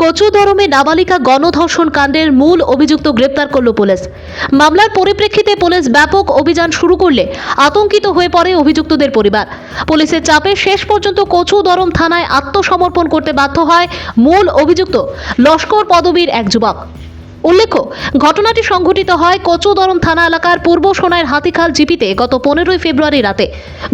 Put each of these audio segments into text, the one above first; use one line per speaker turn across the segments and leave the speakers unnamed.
কচুদরমে নাবালিকা গণধর্ষণ কাণ্ডের মূল অভিযুক্ত গ্রেপ্তার করল পুলিশ। মামলার পরিপ্রেক্ষিতে পুলিশ ব্যাপক অভিযান শুরু করলে আতঙ্কিত হয়ে পড়ে অভিযুক্তদের পরিবার। পুলিশের চাপে শেষ পর্যন্ত কচুদরম থানায় আত্মসমর্পণ করতে বাধ্য হয় মূল অভিযুক্ত লস্কর পদবীর এক যুবক। উল্লেখ্য, ঘটনাটি সংঘটিত হয় কচুদরম থানা এলাকার পূর্ব সোনাইর হাতিখাল জিপিতে গত 15ই ফেব্রুয়ারি রাতে।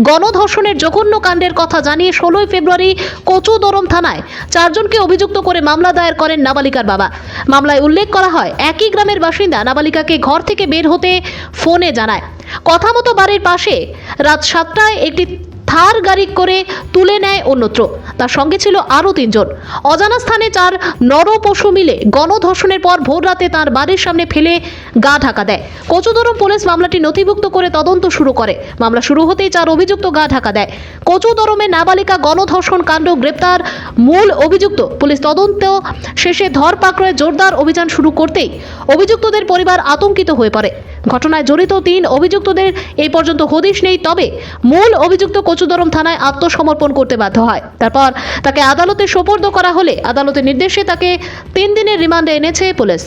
গণধর্ষণের জঘন্য কাণ্ডের কথা জানিয়ে 16ই ফেব্রুয়ারি কচুদরম থানায় 4 জনকে অভিযুক্ত করে মামলা দায়ের করেন নাবালিকার বাবা। মামলায় উল্লেখ করা হয়, একই গ্রামের বাসিন্দা নাবালিকাকে ঘর থেকে বের হতে ফোনে জানায়। কথা মতো বাড়ির পাশে রাত 7টায় একটি থার গাড়ি করে তুলে নেয় অন্যত্র। তার সঙ্গে ছিল আরও 3 জন। অজানা স্থানে 4 নরপশু মিলে গণধর্ষণের পর ভোর রাতে তার বাড়ির সামনে ফেলে গা ঢাকা দেয়। কচুদরম পুলিশ মামলাটি নথিভুক্ত করে তদন্ত শুরু করে। মামলা শুরু হতেই 4 অভিযুক্ত গা ঢাকা দেয়। কচুদরমে নাবালিকা গণধর্ষণ কাণ্ড গ্রেপ্তার মূল অভিযুক্ত। পুলিশ তদন্ত শেষে ধরপাকড়ে জোরদার অভিযান শুরু করতেই অভিযুক্তদের পরিবার আতঙ্কিত হয়ে পড়ে। ঘটনায় জড়িত 3 অভিযুক্তদের এই পর্যন্ত হদিশ নেই, তবে মূল অভিযুক্ত কচুদরম থানায় আত্মসমর্পণ করতে বাধ্য হয়। তারপর তাকে আদালতে সোপর্দ করা হলে আদালতের নির্দেশে তাকে 3 দিনের রিমান্ডে এনেছে পুলিশ।